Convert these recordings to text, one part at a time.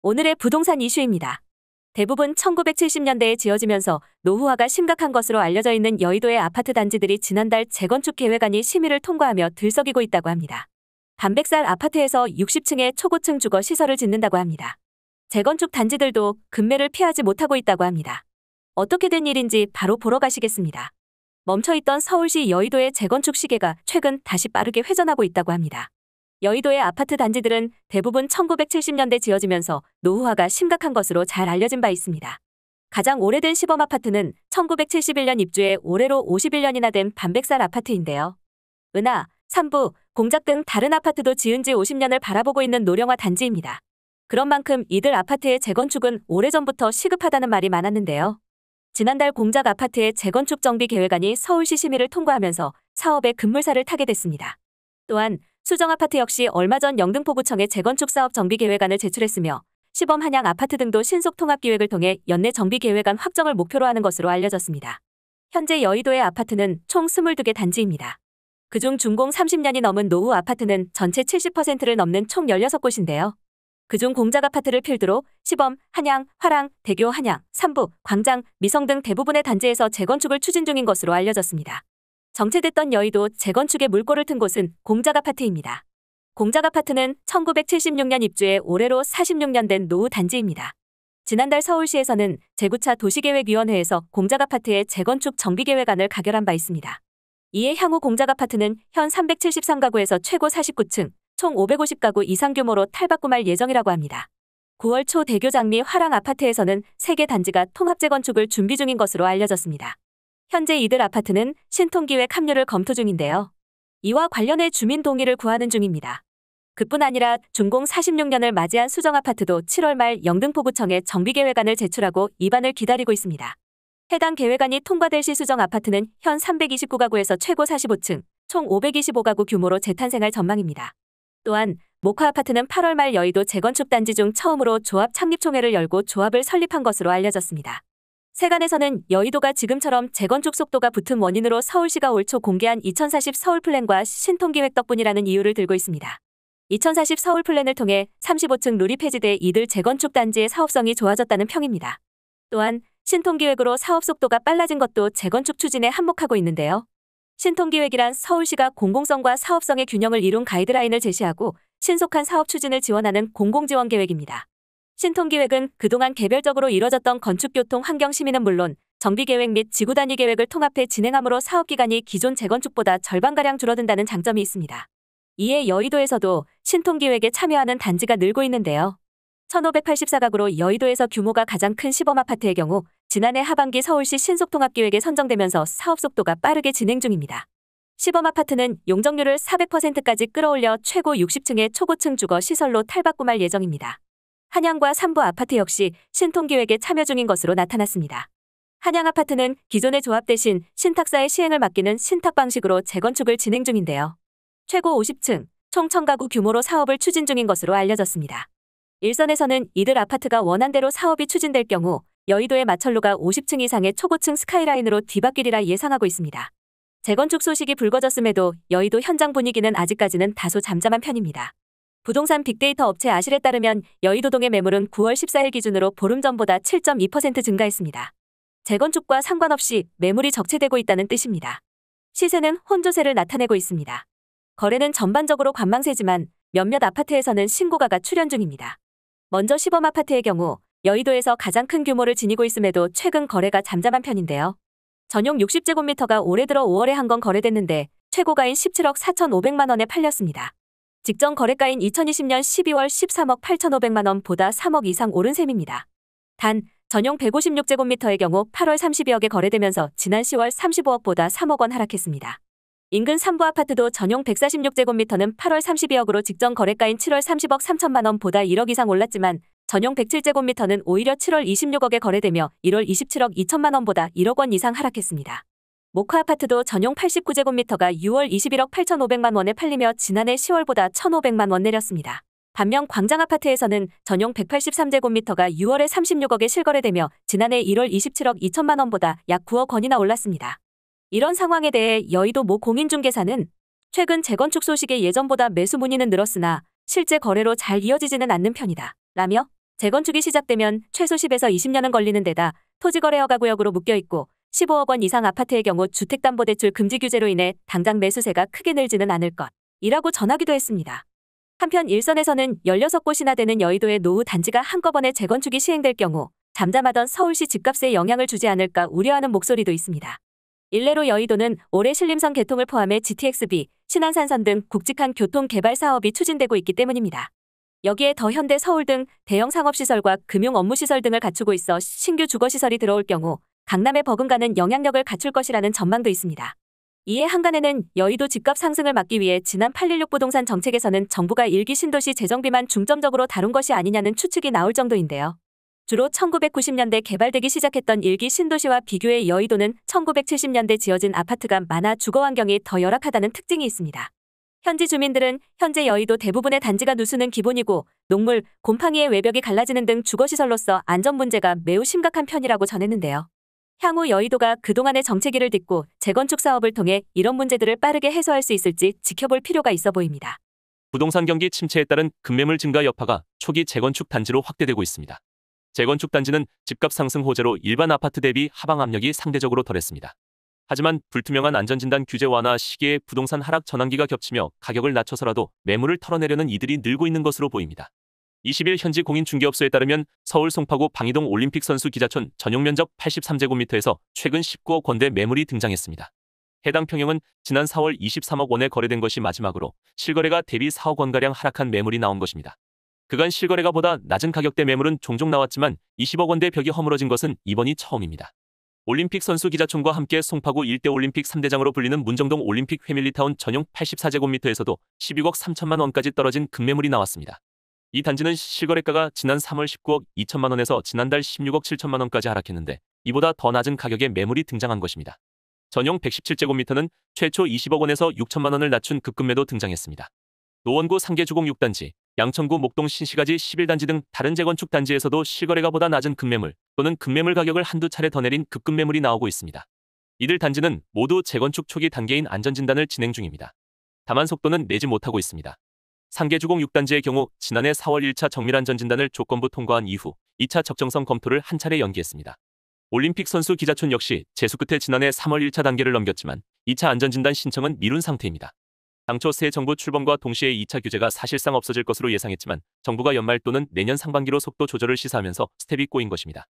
오늘의 부동산 이슈입니다. 대부분 1970년대에 지어지면서 노후화가 심각한 것으로 알려져 있는 여의도의 아파트 단지들이 지난달 재건축 계획안이 심의를 통과하며 들썩이고 있다고 합니다. 단백살 아파트에서 60층의 초고층 주거 시설을 짓는다고 합니다. 재건축 단지들도 급매를 피하지 못하고 있다고 합니다. 어떻게 된 일인지 바로 보러 가시겠습니다. 멈춰있던 서울시 여의도의 재건축 시계가 최근 다시 빠르게 회전하고 있다고 합니다. 여의도의 아파트 단지들은 대부분 1970년대 지어지면서 노후화가 심각한 것으로 잘 알려진 바 있습니다. 가장 오래된 시범아파트는 1971년 입주해 올해로 51년이나 된 단백살 아파트인데요. 은하, 삼부, 공작 등 다른 아파트도 지은 지 50년을 바라보고 있는 노령화 단지입니다. 그런 만큼 이들 아파트의 재건축은 오래전부터 시급하다는 말이 많았는데요. 지난달 공작 아파트의 재건축 정비 계획안이 서울시 심의를 통과하면서 사업의 급물살을 타게 됐습니다. 또한 수정아파트 역시 얼마 전 영등포구청에 재건축 사업 정비 계획안을 제출했으며 시범 한양 아파트 등도 신속 통합 기획을 통해 연내 정비 계획안 확정을 목표로 하는 것으로 알려졌습니다. 현재 여의도의 아파트는 총 22개 단지입니다. 그중 준공 30년이 넘은 노후 아파트는 전체 70%를 넘는 총 16곳인데요. 그중 공작 아파트를 필두로 시범, 한양, 화랑, 대교 한양, 삼부, 광장, 미성 등 대부분의 단지에서 재건축을 추진 중인 것으로 알려졌습니다. 정체됐던 여의도 재건축의 물꼬를 튼 곳은 공작 아파트입니다. 공작 아파트는 1976년 입주해 올해로 46년 된 노후 단지입니다. 지난달 서울시에서는 제9차 도시계획위원회에서 공작 아파트의 재건축 정비계획안을 가결한 바 있습니다. 이에 향후 공작 아파트는 현 373가구에서 최고 49층, 총 550가구 이상 규모로 탈바꿈할 예정이라고 합니다. 9월 초 대교 장미 화랑 아파트에서는 3개 단지가 통합 재건축을 준비 중인 것으로 알려졌습니다. 현재 이들 아파트는 신통기획 합류를 검토 중인데요. 이와 관련해 주민 동의를 구하는 중입니다. 그뿐 아니라 준공 46년을 맞이한 수정아파트도 7월 말 영등포구청에 정비계획안을 제출하고 입안을 기다리고 있습니다. 해당 계획안이 통과될 시 수정아파트는 현 329가구에서 최고 45층, 총 525가구 규모로 재탄생할 전망입니다. 또한 모카아파트는 8월 말 여의도 재건축 단지 중 처음으로 조합 창립총회를 열고 조합을 설립한 것으로 알려졌습니다. 세간에서는 여의도가 지금처럼 재건축 속도가 붙은 원인으로 서울시가 올 초 공개한 2040 서울플랜과 신통기획 덕분이라는 이유를 들고 있습니다. 2040 서울플랜을 통해 35층 룰이 폐지돼 이들 재건축 단지의 사업성이 좋아졌다는 평입니다. 또한 신통기획으로 사업 속도가 빨라진 것도 재건축 추진에 한몫하고 있는데요. 신통기획이란 서울시가 공공성과 사업성의 균형을 이룬 가이드라인을 제시하고 신속한 사업 추진을 지원하는 공공지원 계획입니다. 신통기획은 그동안 개별적으로 이뤄졌던 건축교통 환경 심의는 물론 정비계획 및 지구단위 계획을 통합해 진행함으로 사업기간이 기존 재건축보다 절반가량 줄어든다는 장점이 있습니다. 이에 여의도에서도 신통기획에 참여하는 단지가 늘고 있는데요. 1584가구로 여의도에서 규모가 가장 큰 시범아파트의 경우 지난해 하반기 서울시 신속통합기획에 선정되면서 사업 속도가 빠르게 진행 중입니다. 시범아파트는 용적률을 400%까지 끌어올려 최고 60층의 초고층 주거 시설로 탈바꿈할 예정입니다. 한양과 삼부 아파트 역시 신통기획에 참여 중인 것으로 나타났습니다. 한양 아파트는 기존의 조합 대신 신탁사의 시행을 맡기는 신탁 방식으로 재건축을 진행 중인데요. 최고 50층, 총 1000가구 규모로 사업을 추진 중인 것으로 알려졌습니다. 일선에서는 이들 아파트가 원안대로 사업이 추진될 경우 여의도의 마철로가 50층 이상의 초고층 스카이라인으로 뒤바뀌리라 예상하고 있습니다. 재건축 소식이 불거졌음에도 여의도 현장 분위기는 아직까지는 다소 잠잠한 편입니다. 부동산 빅데이터 업체 아실에 따르면 여의도동의 매물은 9월 14일 기준으로 보름 전보다 7.2% 증가했습니다. 재건축과 상관없이 매물이 적체되고 있다는 뜻입니다. 시세는 혼조세를 나타내고 있습니다. 거래는 전반적으로 관망세지만 몇몇 아파트에서는 신고가가 출현 중입니다. 먼저 시범아파트의 경우 여의도에서 가장 큰 규모를 지니고 있음에도 최근 거래가 잠잠한 편인데요. 전용 60제곱미터가 올해 들어 5월에 한 건 거래됐는데 최고가인 17억 4,500만 원에 팔렸습니다. 직전 거래가인 2020년 12월 13억 8,500만 원보다 3억 이상 오른 셈입니다. 단 전용 156제곱미터의 경우 8월 32억에 거래되면서 지난 10월 35억보다 3억 원 하락했습니다. 인근 삼부 아파트도 전용 146제곱미터는 8월 32억으로 직전 거래가인 7월 30억 3천만 원보다 1억 이상 올랐지만 전용 107제곱미터는 오히려 7월 26억에 거래되며 1월 27억 2천만 원보다 1억 원 이상 하락했습니다. 모카 아파트도 전용 89제곱미터가 6월 21억 8,500만 원에 팔리며 지난해 10월보다 1,500만 원 내렸습니다. 반면 광장 아파트에서는 전용 183제곱미터가 6월에 36억에 실거래되며 지난해 1월 27억 2천만 원보다 약 9억 원이나 올랐습니다. 이런 상황에 대해 여의도 모 공인중개사는 최근 재건축 소식에 예전보다 매수 문의는 늘었으나 실제 거래로 잘 이어지지는 않는 편이다. 라며 재건축이 시작되면 최소 10에서 20년은 걸리는 데다 토지거래허가 구역으로 묶여있고 15억 원 이상 아파트의 경우 주택담보대출 금지 규제로 인해 당장 매수세가 크게 늘지는 않을 것이라고 전하기도 했습니다. 한편 일선에서는 16곳이나 되는 여의도의 노후 단지가 한꺼번에 재건축이 시행될 경우 잠잠하던 서울시 집값에 영향을 주지 않을까 우려하는 목소리도 있습니다. 일례로 여의도는 올해 신림선 개통을 포함해 GTX-B, 신안산선 등 굵직한 교통 개발 사업이 추진되고 있기 때문입니다. 여기에 더 현대 서울 등 대형 상업시설과 금융 업무시설 등을 갖추고 있어 신규 주거시설이 들어올 경우 강남에 버금가는 영향력을 갖출 것이라는 전망도 있습니다. 이에 한간에는 여의도 집값 상승을 막기 위해 지난 8.16 부동산 정책에서는 정부가 일기 신도시 재정비만 중점적으로 다룬 것이 아니냐는 추측이 나올 정도인데요. 주로 1990년대 개발되기 시작했던 일기 신도시와 비교해 여의도는 1970년대 지어진 아파트가 많아 주거 환경이 더 열악하다는 특징이 있습니다. 현지 주민들은 현재 여의도 대부분의 단지가 누수는 기본이고 녹물, 곰팡이의 외벽이 갈라지는 등 주거시설로서 안전 문제가 매우 심각한 편이라고 전했는데요. 향후 여의도가 그동안의 정체기를 딛고 재건축 사업을 통해 이런 문제들을 빠르게 해소할 수 있을지 지켜볼 필요가 있어 보입니다. 부동산 경기 침체에 따른 급매물 증가 여파가 초기 재건축 단지로 확대되고 있습니다. 재건축 단지는 집값 상승 호재로 일반 아파트 대비 하방 압력이 상대적으로 덜했습니다. 하지만 불투명한 안전진단 규제 완화 시기에 부동산 하락 전환기가 겹치며 가격을 낮춰서라도 매물을 털어내려는 이들이 늘고 있는 것으로 보입니다. 20일 현지 공인중개업소에 따르면 서울 송파구 방이동 올림픽 선수 기자촌 전용 면적 83제곱미터에서 최근 19억 원대 매물이 등장했습니다. 해당 평형은 지난 4월 23억 원에 거래된 것이 마지막으로 실거래가 대비 4억 원가량 하락한 매물이 나온 것입니다. 그간 실거래가 보다 낮은 가격대 매물은 종종 나왔지만 20억 원대 벽이 허물어진 것은 이번이 처음입니다. 올림픽 선수 기자촌과 함께 송파구 일대 올림픽 3대장으로 불리는 문정동 올림픽 패밀리타운 전용 84제곱미터에서도 16억 3천만 원까지 떨어진 급매물이 나왔습니다. 이 단지는 실거래가가 지난 3월 19억 2천만 원에서 지난달 16억 7천만 원까지 하락했는데 이보다 더 낮은 가격의 매물이 등장한 것입니다. 전용 117제곱미터는 최초 20억 원에서 6천만 원을 낮춘 급급매도 등장했습니다. 노원구 상계주공 6단지, 양천구 목동 신시가지 11단지 등 다른 재건축 단지에서도 실거래가보다 낮은 급매물 또는 급매물 가격을 한두 차례 더 내린 급급매물이 나오고 있습니다. 이들 단지는 모두 재건축 초기 단계인 안전진단을 진행 중입니다. 다만 속도는 내지 못하고 있습니다. 상계주공 6단지의 경우 지난해 4월 1차 정밀안전진단을 조건부 통과한 이후 2차 적정성 검토를 한 차례 연기했습니다. 올림픽 선수 기자촌 역시 재수 끝에 지난해 3월 1차 단계를 넘겼지만 2차 안전진단 신청은 미룬 상태입니다. 당초 새 정부 출범과 동시에 2차 규제가 사실상 없어질 것으로 예상했지만 정부가 연말 또는 내년 상반기로 속도 조절을 시사하면서 스텝이 꼬인 것입니다.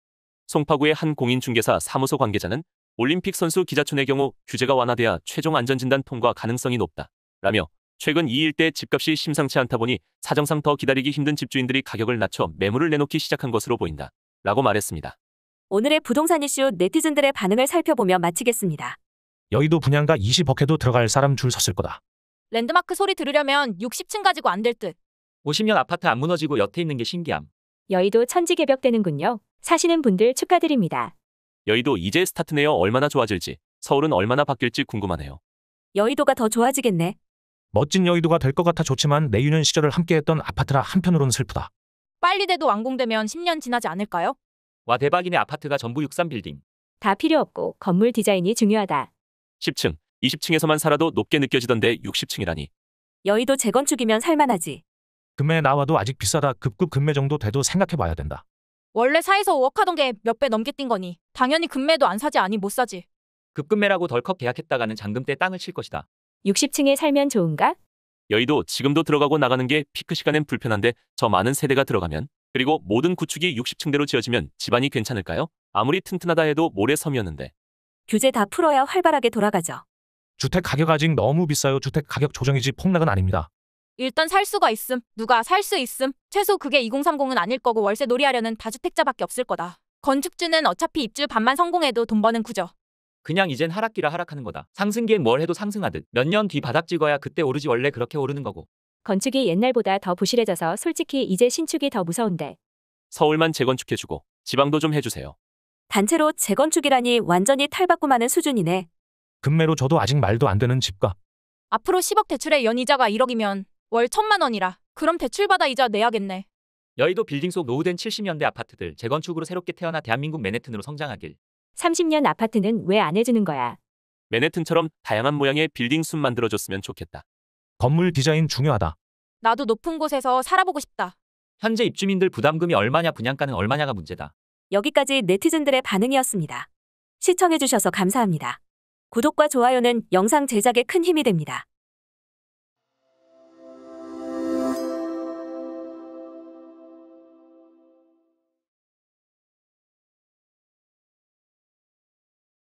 송파구의 한 공인중개사 사무소 관계자는 올림픽 선수 기자촌의 경우 규제가 완화돼야 최종 안전진단 통과 가능성이 높다 라며 최근 이 일대 집값이 심상치 않다 보니 사정상 더 기다리기 힘든 집주인들이 가격을 낮춰 매물을 내놓기 시작한 것으로 보인다 라고 말했습니다. 오늘의 부동산 이슈 네티즌들의 반응을 살펴보며 마치겠습니다. 여의도 분양가 20억에도 들어갈 사람 줄 섰을 거다. 랜드마크 소리 들으려면 60층 가지고 안 될 듯. 50년 아파트 안 무너지고 여태 있는 게 신기함. 여의도 천지개벽되는군요. 사시는 분들 축하드립니다. 여의도 이제 스타트네요. 얼마나 좋아질지, 서울은 얼마나 바뀔지 궁금하네요. 여의도가 더 좋아지겠네. 멋진 여의도가 될 것 같아 좋지만 내유년 시절을 함께했던 아파트라 한편으로는 슬프다. 빨리 돼도 완공되면 10년 지나지 않을까요? 와 대박이네. 아파트가 전부 63빌딩. 다 필요 없고 건물 디자인이 중요하다. 10층, 20층에서만 살아도 높게 느껴지던데 60층이라니. 여의도 재건축이면 살만하지. 금매 나와도 아직 비싸다. 급급 금매 정도 돼도 생각해봐야 된다. 원래 4에서 5억 하던 게 몇 배 넘게 뛴 거니 당연히 금매도 안 사지 아니 못 사지. 급급매라고 덜컥 계약했다가는 잔금 때 땅을 칠 것이다. 60층에 살면 좋은가? 여의도 지금도 들어가고 나가는 게 피크 시간엔 불편한데 저 많은 세대가 들어가면, 그리고 모든 구축이 60층대로 지어지면 집안이 괜찮을까요? 아무리 튼튼하다 해도 모래섬이었는데. 규제 다 풀어야 활발하게 돌아가죠. 주택 가격 아직 너무 비싸요. 주택 가격 조정이지 폭락은 아닙니다. 일단 살 수가 있음. 누가 살 수 있음. 최소 그게 2030은 아닐 거고 월세 놀이하려는 다주택자밖에 없을 거다. 건축주는 어차피 입주 반만 성공해도 돈 버는 구조. 그냥 이젠 하락기라 하락하는 거다. 상승기엔 뭘 해도 상승하듯 몇 년 뒤 바닥 찍어야 그때 오르지. 원래 그렇게 오르는 거고. 건축이 옛날보다 더 부실해져서 솔직히 이제 신축이 더 무서운데. 서울만 재건축해주고 지방도 좀 해주세요. 단체로 재건축이라니 완전히 탈바꿈 하는 수준이네. 금매로 줘도 아직 말도 안 되는 집값. 앞으로 10억 대출에 연이자가 1억이면 월 1,000만 원이라. 그럼 대출받아 이자 내야겠네. 여의도 빌딩 속 노후된 70년대 아파트들 재건축으로 새롭게 태어나 대한민국 맨해튼으로 성장하길. 30년 아파트는 왜 안 해주는 거야? 맨해튼처럼 다양한 모양의 빌딩 숲 만들어줬으면 좋겠다. 건물 디자인 중요하다. 나도 높은 곳에서 살아보고 싶다. 현재 입주민들 부담금이 얼마냐 분양가는 얼마냐가 문제다. 여기까지 네티즌들의 반응이었습니다. 시청해주셔서 감사합니다. 구독과 좋아요는 영상 제작에 큰 힘이 됩니다.